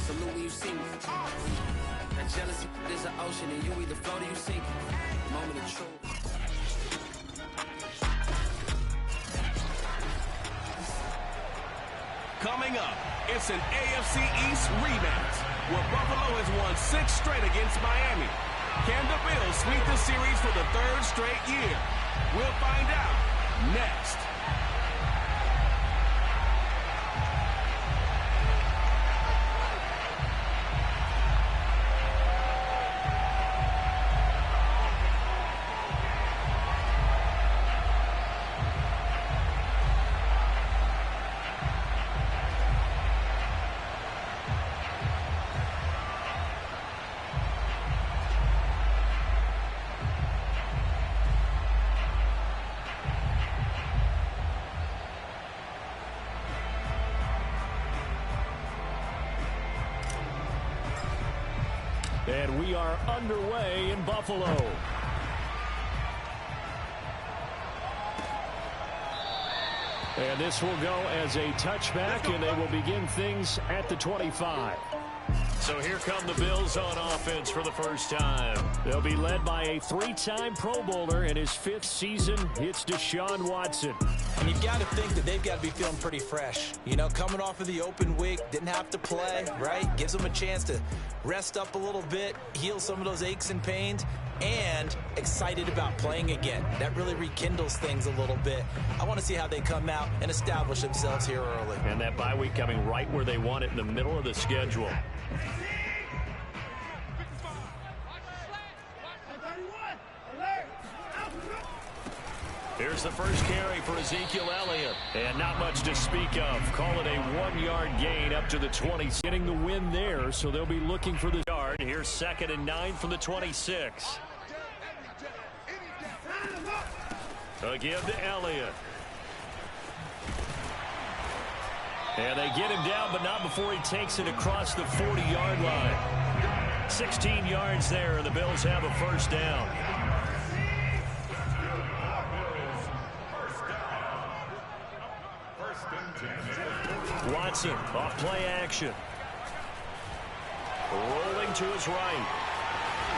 salute when you see me. That jealousy is an ocean, and you either float or you sink. Moment of truth. Coming up, it's an AFC East rematch, where Buffalo has won 6 straight against Miami. Can the Bills sweep the series for the 3rd straight year? We'll find out next. And we are underway in Buffalo. And this will go as a touchback, and they will begin things at the 25. So here come the Bills on offense for the first time. They'll be led by a 3-time Pro Bowler in his 5th season. It's Deshaun Watson. And you've got to think that they've got to be feeling pretty fresh. You know, coming off of the open week, didn't have to play, right? Gives them a chance to rest up a little bit, heal some of those aches and pains, and excited about playing again. That really rekindles things a little bit. I want to see how they come out and establish themselves here early. And that bye week coming right where they want it, in the middle of the schedule. Here's the first carry for Ezekiel Elliott. And not much to speak of. Call it a 1-yard gain up to the 20. Getting the win there, so they'll be looking for the yard. Here's 2nd and 9 from the 26. Again to Elliott. And they get him down, but not before he takes it across the 40-yard line. 16 yards there, and the Bills have a first down. Watson off play action. Rolling to his right.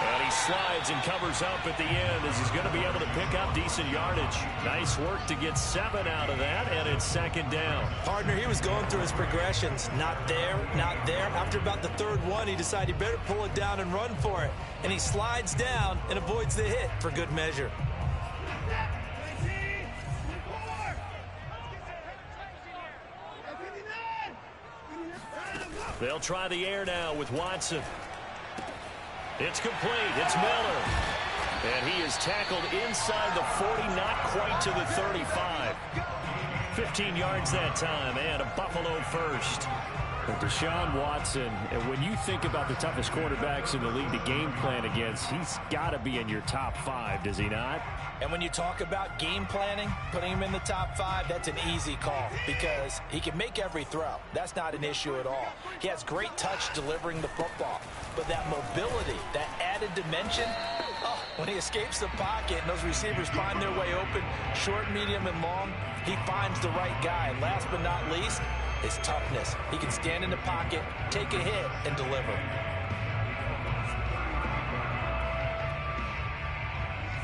And he slides and covers up at the end as he's going to be able to pick up decent yardage. Nice work to get 7 out of that, and it's 2nd down. Partner, he was going through his progressions. Not there, not there. After about the 3rd one, he decided he better pull it down and run for it. And he slides down and avoids the hit for good measure. They'll try the air now with Watson. It's complete. It's Miller. And he is tackled inside the 40, not quite to the 35. 15 yards that time, and a Buffalo first. But Deshaun Watson, and when you think about the toughest quarterbacks in the league to game plan against, he's got to be in your top 5, does he not? And when you talk about game planning, putting him in the top 5, that's an easy call because he can make every throw. That's not an issue at all. He has great touch delivering the football. But that mobility, that added dimension, when he escapes the pocket and those receivers find their way open, short, medium, and long, he finds the right guy. And last but not least, his toughness. He can stand in the pocket, take a hit, and deliver.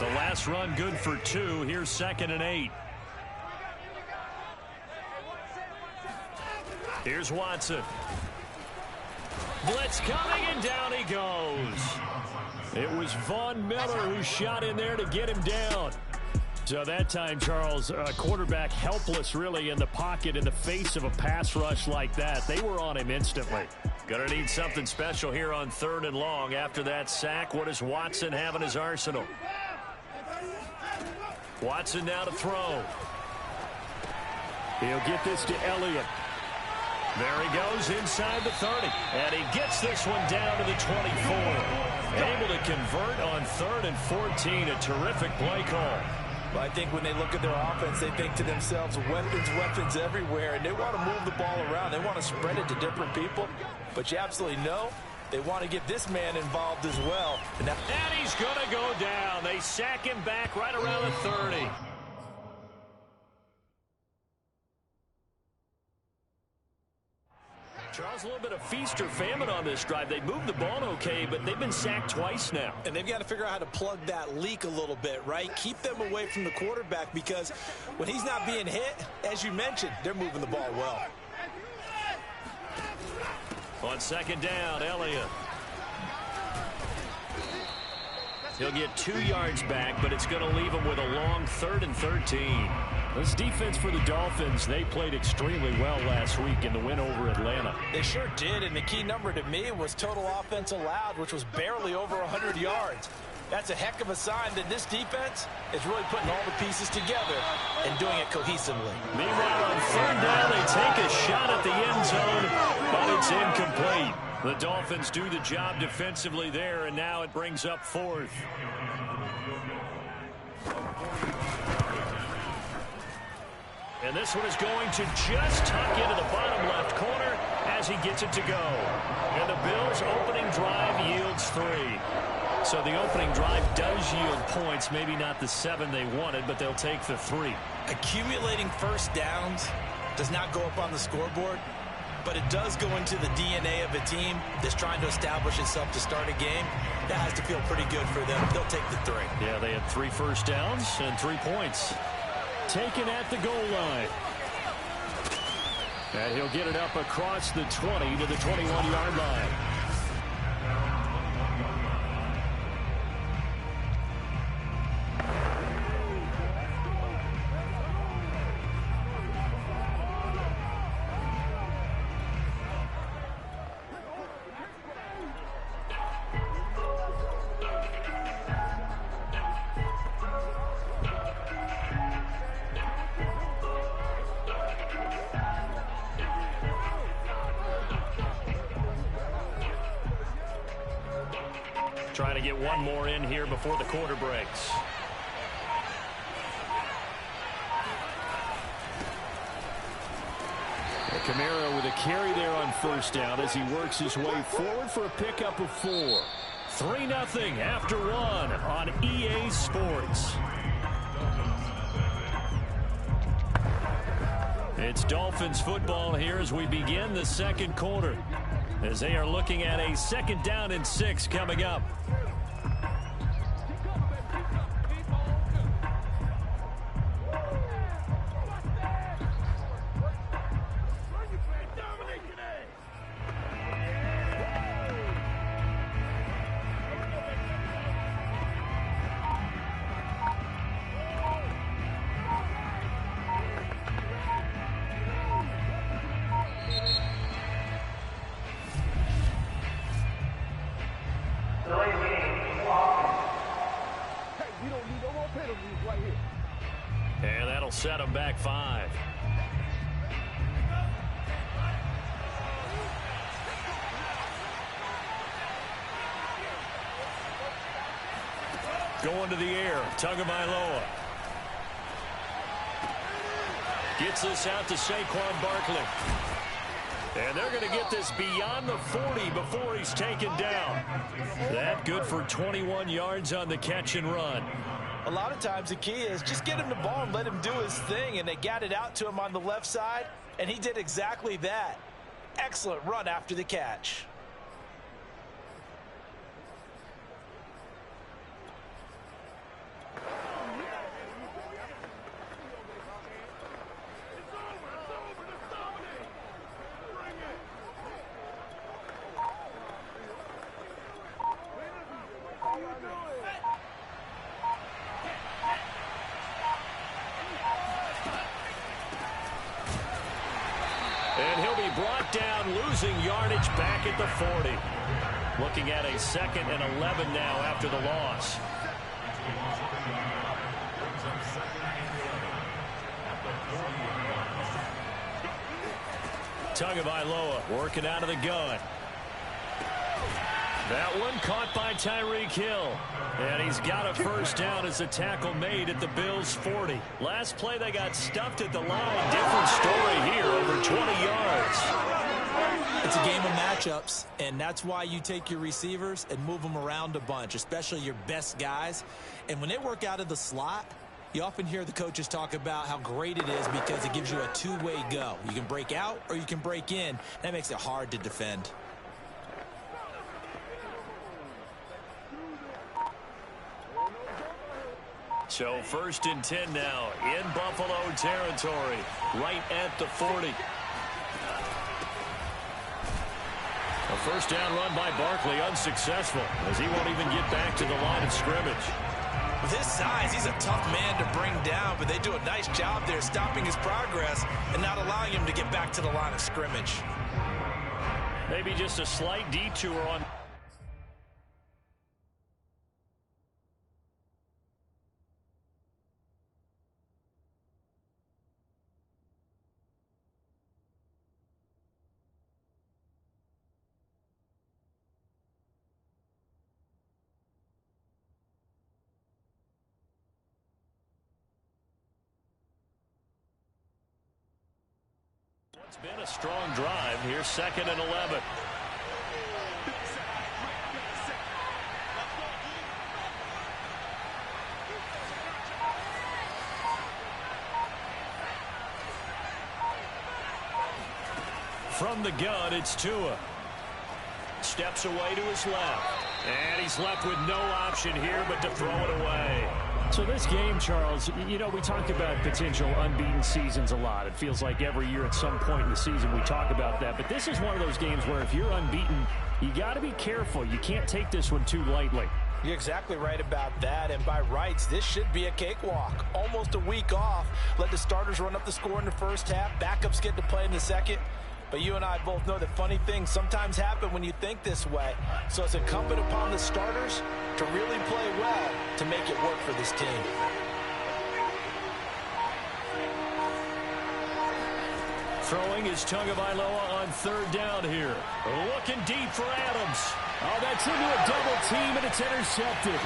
The last run good for 2. Here's 2nd and 8. Here's Watson. Blitz coming, and down he goes. It was Von Miller who shot in there to get him down. So that time, Charles, quarterback helpless really in the pocket in the face of a pass rush like that. They were on him instantly. Gonna need something special here on 3rd and long. After that sack, what does Watson have in his arsenal? Watson now to throw. He'll get this to Elliott. There he goes inside the 30. And he gets this one down to the 24. Able to convert on 3rd and 14. A terrific play call. Well, I think when they look at their offense, they think to themselves, weapons, weapons everywhere. And they want to move the ball around. They want to spread it to different people. But you absolutely know they want to get this man involved as well. And he's going to go down. They sack him back right around the 30. Charles, a little bit of feast or famine on this drive. They moved the ball okay, but they've been sacked twice now. And they've got to figure out how to plug that leak a little bit, right? Keep them away from the quarterback, because when he's not being hit, as you mentioned, they're moving the ball well. On second down, Elliott. He'll get 2 yards back, but it's going to leave him with a long 3rd and 13. This defense for the Dolphins, they played extremely well last week in the win over Atlanta. They sure did, and the key number to me was total offense allowed, which was barely over 100 yards. That's a heck of a sign that this defense is really putting all the pieces together and doing it cohesively. Meanwhile, on 3rd down, they take a shot at the end zone, but it's incomplete. The Dolphins do the job defensively there, and now it brings up 4th. And this one is going to just tuck into the bottom left corner as he gets it to go. And the Bills' opening drive yields 3. So the opening drive does yield points, maybe not the 7 they wanted, but they'll take the 3. Accumulating first downs does not go up on the scoreboard, but it does go into the DNA of a team that's trying to establish itself to start a game. That has to feel pretty good for them. They'll take the 3. Yeah, they had 3 first downs and 3 points. Taken at the goal line. And he'll get it up across the 20 to the 21-yard line. Trying to get one more in here before the quarter breaks. Kamara with a carry there on first down as he works his way forward for a pickup of 4. 3-0 after 1 on EA Sports. It's Dolphins football here as we begin the second quarter, as they are looking at a 2nd down and 6 coming up. And that'll set them back 5. Going to the air, Tagovailoa. Gets this out to Saquon Barkley. And they're going to get this beyond the 40 before he's taken down. That good for 21 yards on the catch and run. A lot of times the key is just get him the ball and let him do his thing, and they got it out to him on the left side, and he did exactly that. Excellent run after the catch. And he'll be brought down, losing yardage back at the 40. Looking at a 2nd and 11 now after the loss. Tagovailoa working out of the gun. That one caught by Tyreek Hill. And he's got a first down as a tackle made at the Bills' 40. Last play, they got stuffed at the line. Different story here, over 20 yards. It's a game of matchups, and that's why you take your receivers and move them around a bunch, especially your best guys. And when they work out of the slot, You often hear the coaches talk about how great it is because it gives you a two-way go. You can break out or you can break in. That makes it hard to defend. So 1st and 10 now in Buffalo territory, right at the 40. A first down run by Barkley, unsuccessful, as he won't even get back to the line of scrimmage. With his size, he's a tough man to bring down, but they do a nice job there stopping his progress and not allowing him to get back to the line of scrimmage. Maybe just a slight detour on... It's been a strong drive. Here's 2nd and 11. From the gun, it's Tua. Steps away to his left. And he's left with no option here but to throw it away. So this game, Charles, you know, we talk about potential unbeaten seasons a lot. It feels like every year at some point in the season we talk about that. But this is one of those games where if you're unbeaten, you got to be careful. You can't take this one too lightly. You're exactly right about that, and by rights, this should be a cakewalk. Almost a week off. Let the starters run up the score in the first half. Backups get to play in the second. But you and I both know that funny things sometimes happen when you think this way. So it's incumbent upon the starters to really play well to make it work for this team. Throwing is Tagovailoa on 3rd down here. Looking deep for Adams. Oh, that's into a double team, and it's intercepted.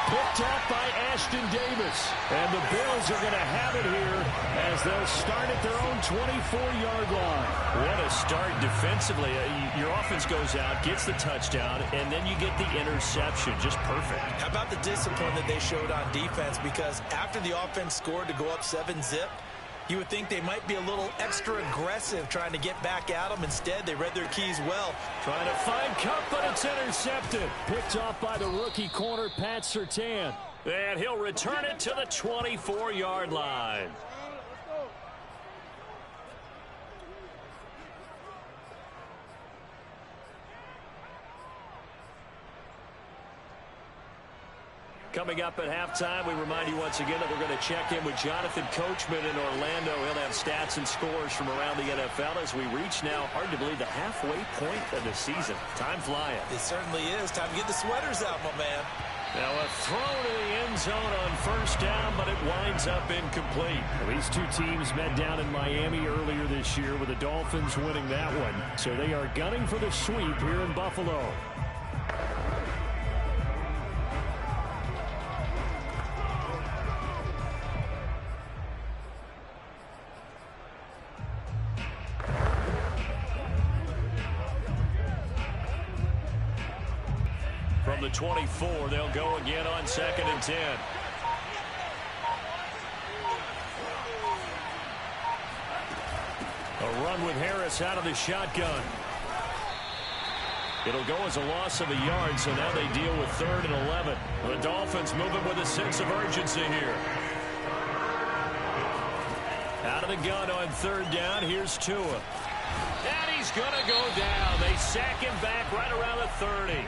Picked off by Ashton Davis. And the Bills are going to have it here as they'll start at their own 24-yard line. What a start defensively. Your offense goes out, gets the touchdown, and then you get the interception. Just perfect. How about the discipline that they showed on defense? Because after the offense scored to go up 7-zip, you would think they might be a little extra aggressive trying to get back at them. Instead, they read their keys well. Trying to find Cup, but it's intercepted. Picked off by the rookie corner, Pat Surtain. And he'll return it to the 24-yard line. Coming up at halftime, we remind you once again that we're going to check in with Jonathan Coachman in Orlando. He'll have stats and scores from around the NFL as we reach now, hard to believe, the halfway point of the season. Time flying. It certainly is. Time to get the sweaters out, my man. Now a throw to the end zone on 1st down, but it winds up incomplete. These two teams met down in Miami earlier this year with the Dolphins winning that one. So they are gunning for the sweep here in Buffalo. From the 24, they'll go again on 2nd and 10. A run with Harris out of the shotgun. It'll go as a loss of a yard, so now they deal with 3rd and 11. The Dolphins moving with a sense of urgency here. Out of the gun on 3rd down, here's Tua. And he's going to go down. They sack him back right around the 30.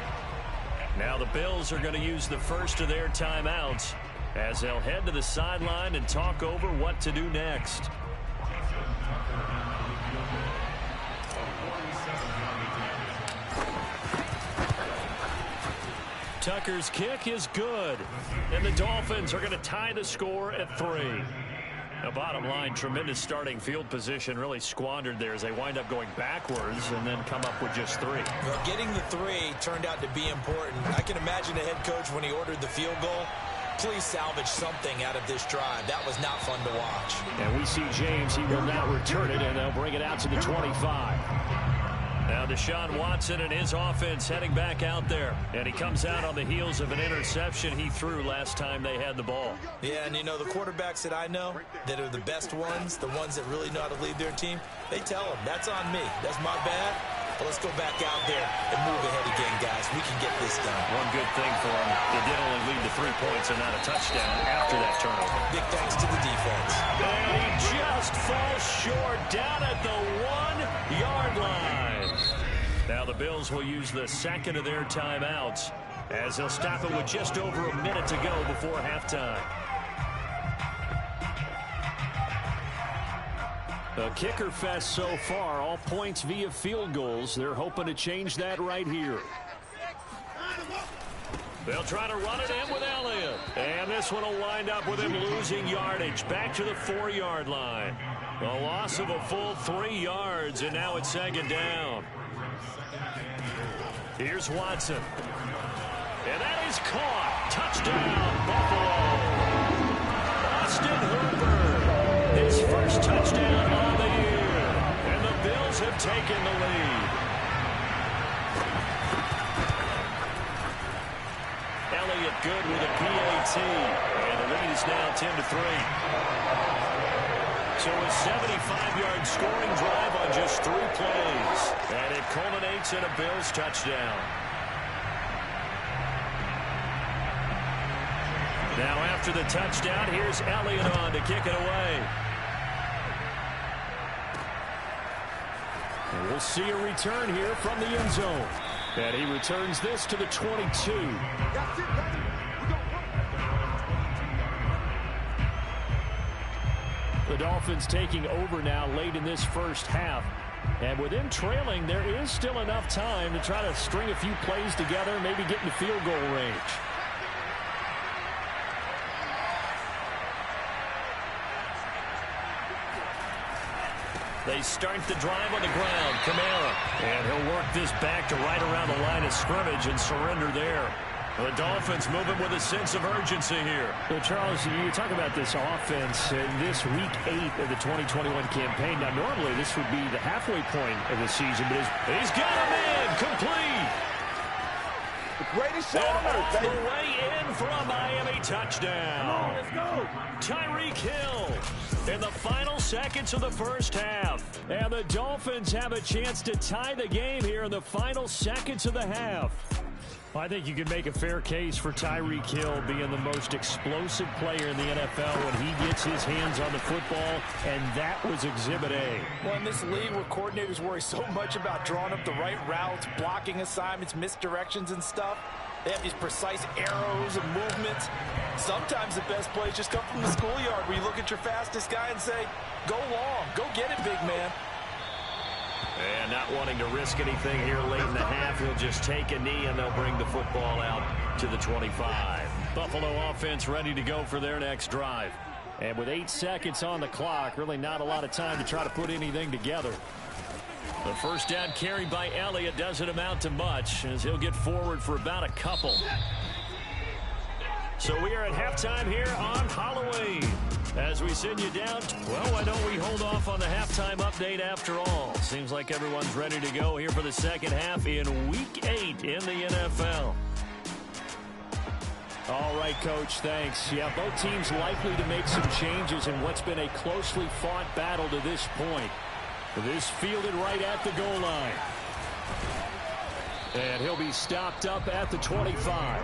Now the Bills are going to use the first of their timeouts as they'll head to the sideline and talk over what to do next. Tucker's kick is good, and the Dolphins are going to tie the score at 3. The bottom line, tremendous starting field position, really squandered there as they wind up going backwards and then come up with just 3. Well, getting the 3 turned out to be important. I can imagine the head coach when he ordered the field goal. Please salvage something out of this drive. That was not fun to watch. And we see James. He will now return it, and they'll bring it out to the 25. Now Deshaun Watson and his offense heading back out there. And he comes out on the heels of an interception he threw last time they had the ball. Yeah, and you know, the quarterbacks that I know that are the best ones, the ones that really know how to lead their team, they tell them, that's on me. That's my bad. But let's go back out there and move ahead again, guys. We can get this done. One good thing for him, they did only lead to 3 points and not a touchdown after that turnover. Big thanks to the defense. And he just falls short down at the 1-yard line. Now the Bills will use the second of their timeouts as they'll stop it with just over a minute to go before halftime. A kicker fest so far, all points via field goals. They're hoping to change that right here. They'll try to run it in with Elliott. And this one will wind up with him losing yardage back to the 4-yard line. A loss of a full 3 yards, and now it's second down. Here's Watson. And that is caught. Touchdown, Buffalo. Austin Hooper. His first touchdown on the year. And the Bills have taken the lead. Elliott good with a PAT. And the lead is now 10-3. So a 75-yard scoring drive on just 3 plays. And it culminates in a Bills touchdown. Now after the touchdown, here's Elliott on to kick it away. And we'll see a return here from the end zone. And he returns this to the 22. The Dolphins taking over now late in this first half. And with them trailing, there is still enough time to try to string a few plays together, maybe get into field goal range. They start the drive on the ground. Kamara. And he'll work this back to right around the line of scrimmage and surrender there. The Dolphins moving with a sense of urgency here. Well, Charles, you talk about this offense in this week 8 of the 2021 campaign. Now, normally this would be the halfway point of the season, but he's got him in. Complete. Greatest And shoulders, off the way in for a Miami touchdown. Let's go. Tyreek Hill in the final seconds of the first half. And the Dolphins have a chance to tie the game here in the final seconds of the half. I think you can make a fair case for Tyreek Hill being the most explosive player in the NFL when he gets his hands on the football, and that was Exhibit A. Well, in this league where coordinators worry so much about drawing up the right routes, blocking assignments, misdirections and stuff, they have these precise arrows and movements. Sometimes the best plays just come from the schoolyard where you look at your fastest guy and say, go long, go get it, big man. And not wanting to risk anything here late in the half, he'll just take a knee and they'll bring the football out to the 25. Buffalo offense ready to go for their next drive. And with 8 seconds on the clock, really not a lot of time to try to put anything together. The first down carry by Elliott doesn't amount to much as he'll get forward for about a couple. So we are at halftime here on Halloween. As we send you down, well, why don't we hold off on the halftime update after all? Seems like everyone's ready to go here for the second half in Week 8 in the NFL. All right, Coach, thanks. Yeah, both teams likely to make some changes in what's been a closely fought battle to this point. This fielded right at the goal line. And he'll be stopped up at the 25.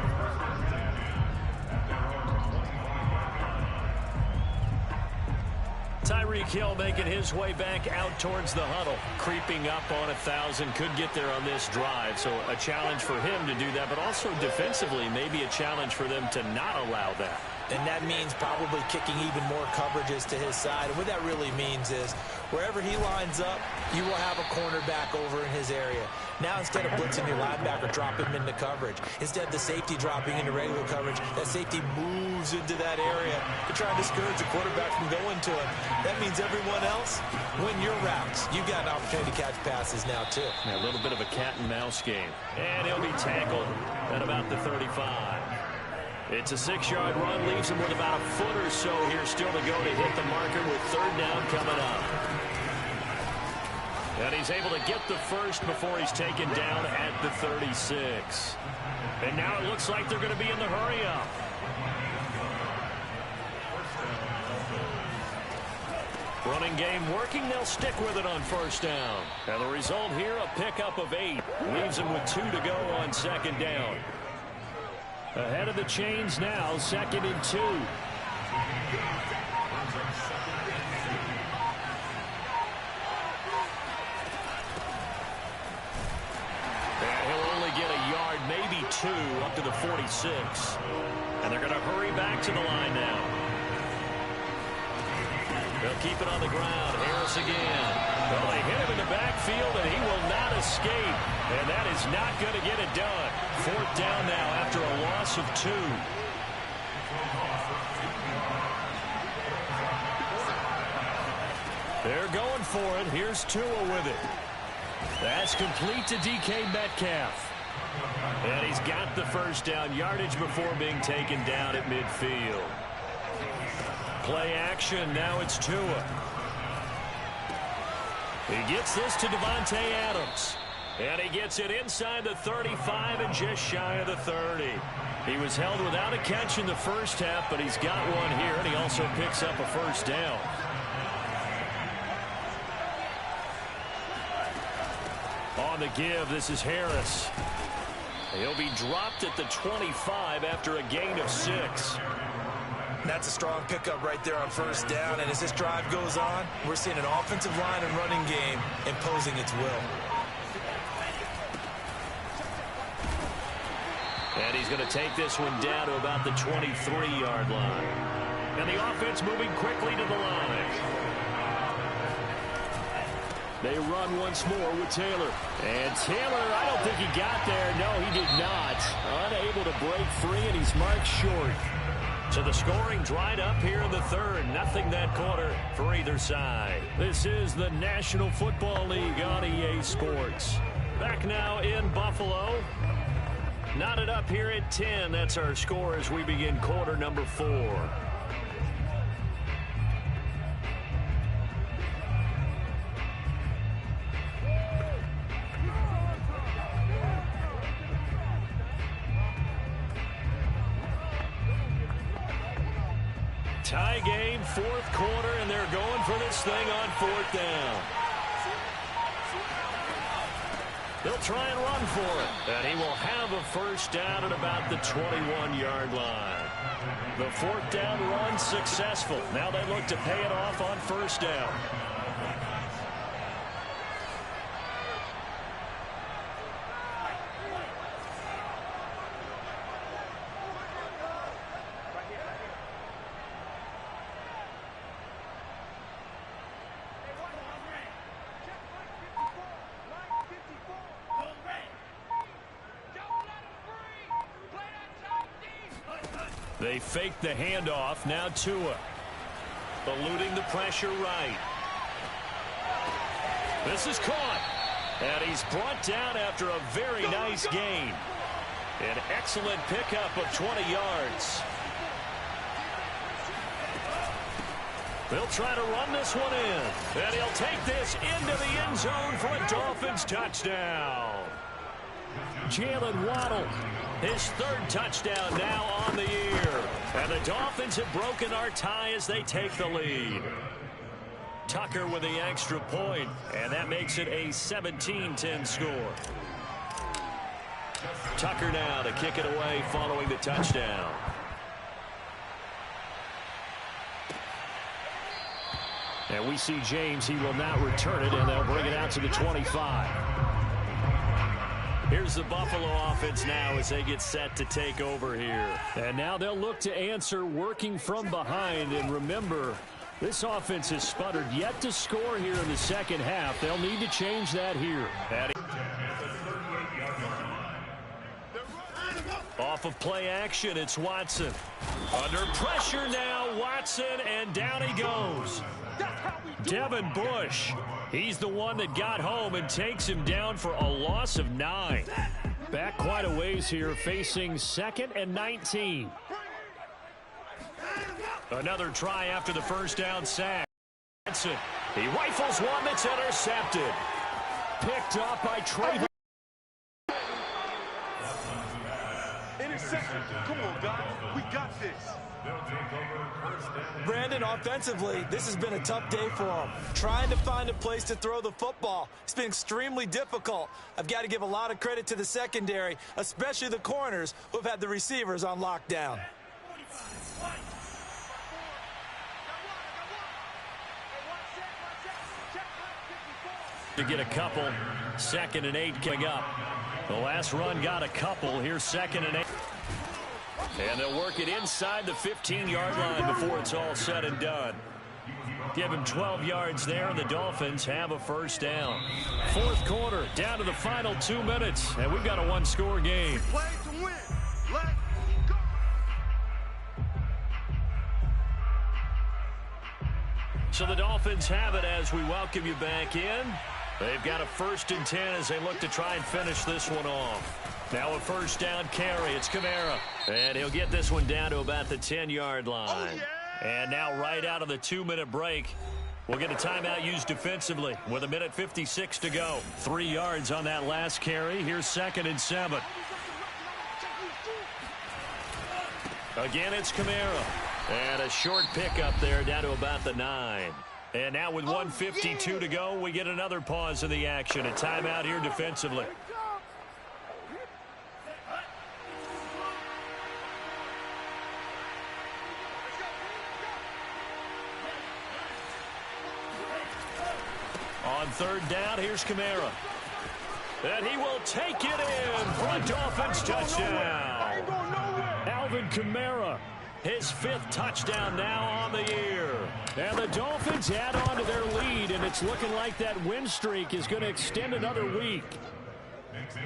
Tyreek Hill making his way back out towards the huddle. Creeping up on 1,000. Could get there on this drive. So a challenge for him to do that. But also defensively, maybe a challenge for them to not allow that. And that means probably kicking even more coverages to his side. And what that really means is wherever he lines up, you will have a cornerback over in his area. Now instead of blitzing your linebacker, drop him into coverage. Instead of the safety dropping into regular coverage, that safety moves into that area to try and discourage the quarterback from going to him. That means everyone else, win your routes. You've got an opportunity to catch passes now too. A little bit of a cat and mouse game. And he'll be tackled at about the 35. It's a 6-yard run, leaves him with about a foot or so here still to go to hit the marker with third down coming up. And he's able to get the first before he's taken down at the 36. And now it looks like they're going to be in the hurry-up. Running game working. They'll stick with it on first down. And the result here, a pickup of 8. Leaves them with 2 to go on second down. Ahead of the chains now, 2nd and 2. And he'll only get a yard, maybe 2, up to the 46. And they're going to hurry back to the line now. They'll keep it on the ground. Harris again. Well, they hit him in the backfield, and he will not escape. And that is not going to get it done. 4th down now after a loss of 2. They're going for it. Here's Tua with it. That's complete to DK Metcalf. And he's got the first down. Yardage before being taken down at midfield. Play action. Now it's Tua. He gets this to Devontae Adams. And he gets it inside the 35 and just shy of the 30. He was held without a catch in the first half, but he's got one here, and he also picks up a first down. On the give, this is Harris. He'll be dropped at the 25 after a gain of 6. That's a strong pickup right there on first down. And as this drive goes on, we're seeing an offensive line and running game imposing its will. And he's going to take this one down to about the 23-yard line. And the offense moving quickly to the line. They run once more with Taylor. And Taylor, I don't think he got there. No, he did not. Unable to break free, and he's marked short. So the scoring dried up here in the 3rd. Nothing that quarter for either side. This is the National Football League on EA Sports. Back now in Buffalo. Knotted up here at 10. That's our score as we begin quarter number 4. Tie game, 4th quarter, and they're going for this thing on 4th down. They'll try and run for it. And he will have a first down at about the 21-yard line. The 4th down run successful. Now they look to pay it off on first down. They fake the handoff. Now Tua. Eluding the pressure right. This is caught. And he's brought down after a very nice gain. An excellent pickup of 20 yards. They'll try to run this one in. And he'll take this into the end zone for a Dolphins touchdown. Jalen Waddle, his 3rd touchdown now on the year. And the Dolphins have broken our tie as they take the lead. Tucker with the extra point, and that makes it a 17-10 score. Tucker now to kick it away following the touchdown. And we see James. He will not return it, and they'll bring it out to the 25. Here's the Buffalo offense now as they get set to take over here. And now they'll look to answer working from behind. And remember, this offense has sputtered yet to score here in the second half. They'll need to change that here. Off of play action, it's Watson. Under pressure now, Watson, and down he goes. Devin Bush. He's the one that got home and takes him down for a loss of 9. Back quite a ways here, facing 2nd and 19. Another try after the first down sack. He rifles one that's intercepted. picked off by Trey. Interception. Come on, guys. We got this. Brandon, offensively, this has been a tough day for him. Trying to find a place to throw the football. It's been extremely difficult. I've got to give a lot of credit to the secondary, especially the corners who have had the receivers on lockdown. To get a couple. 2nd and 8 coming up. The last run got a couple. Here's 2nd and 8. And they'll work it inside the 15-yard line before it's all said and done. Give him 12 yards there, and the Dolphins have a first down. 4th quarter, down to the final 2 minutes, and we've got a one-score game. Play to win. Let's go. So the Dolphins have it as we welcome you back in. They've got a 1st and 10 as they look to try and finish this one off. Now a first down carry. It's Kamara. And he'll get this one down to about the 10-yard line. Oh, yeah. And now right out of the 2-minute break, we'll get a timeout used defensively with 1:56 to go. 3 yards on that last carry. Here's 2nd and 7. Again, it's Kamara. And a short pickup there down to about the 9. And now with 1:52 to go, we get another pause in the action. A timeout here defensively. On 3rd down, here's Kamara. And he will take it in for a Dolphins touchdown. Alvin Kamara, his 5th touchdown now on the year. And the Dolphins add on to their lead, and it's looking like that win streak is going to extend another week.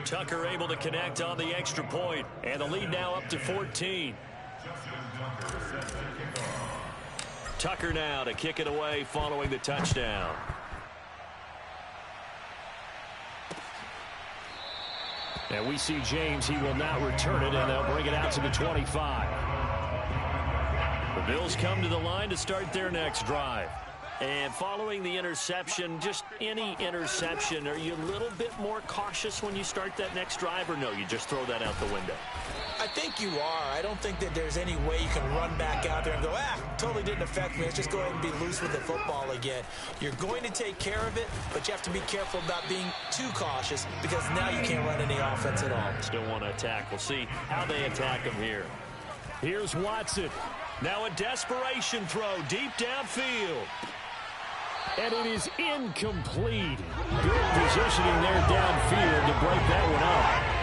Tucker able to connect on the extra point, and the lead now up to 14. Tucker now to kick it away following the touchdown. And we see James. He will not return it, and they'll bring it out to the 25. The Bills come to the line to start their next drive. And following the interception, just any interception, are you a little bit more cautious when you start that next drive, or no, you just throw that out the window? I think you are. I don't think that there's any way you can run back out there and go, totally didn't affect me. Let's just go ahead and be loose with the football again. You're going to take care of it, but you have to be careful about being too cautious because now you can't run any offense at all. Still want to attack. We'll see how they attack him here. Here's Watson. Now a desperation throw deep downfield. And it is incomplete. Good positioning there downfield to break that one up.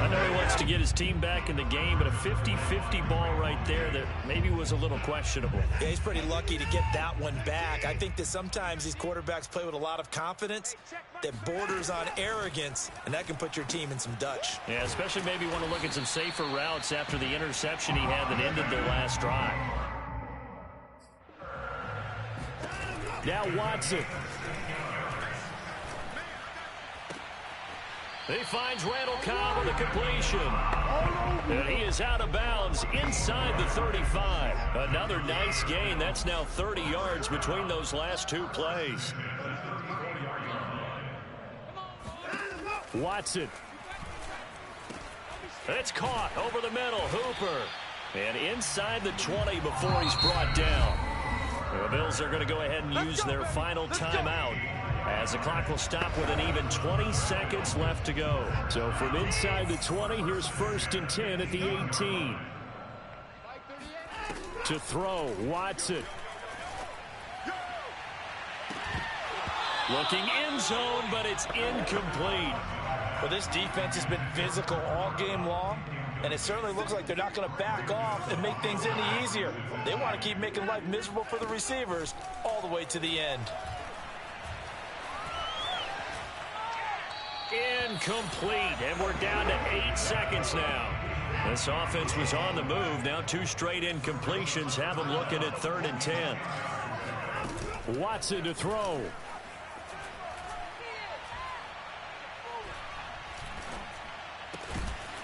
I know he wants to get his team back in the game, but a 50-50 ball right there that maybe was a little questionable. Yeah, he's pretty lucky to get that one back. I think that sometimes these quarterbacks play with a lot of confidence that borders on arrogance, and that can put your team in some Dutch. Yeah, especially maybe want to look at some safer routes after the interception he had that ended their last drive. Now Watson. He finds Randall Cobb with a completion. And he is out of bounds inside the 35. Another nice gain. That's now 30 yards between those last 2 plays. Watson. It's caught over the middle. Hooper. And inside the 20 before he's brought down. The Bills are going to go ahead and use their final timeout as the clock will stop with an even 20 seconds left to go. So from inside the 20, here's 1st and 10 at the 18. To throw, Watson. Looking end zone, but it's incomplete. Well, this defense has been physical all game long, and it certainly looks like they're not going to back off and make things any easier. They want to keep making life miserable for the receivers all the way to the end. Incomplete, and we're down to 8 seconds now. This offense was on the move. Now 2 straight incompletions have them looking at 3rd and 10. Watson to throw.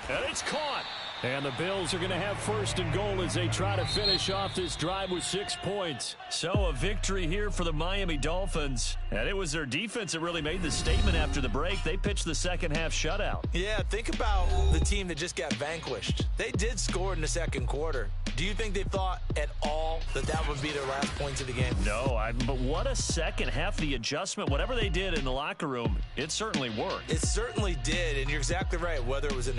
And it's caught. And the Bills are going to have first and goal as they try to finish off this drive with 6 points. So a victory here for the Miami Dolphins. And it was their defense that really made the statement after the break. They pitched the second half shutout. Yeah, think about the team that just got vanquished. They did score in the second quarter. Do you think they thought at all that that would be their last points of the game? No, but what a second half. The adjustment, whatever they did in the locker room, it certainly worked. It certainly did, and you're exactly right. Whether it was in the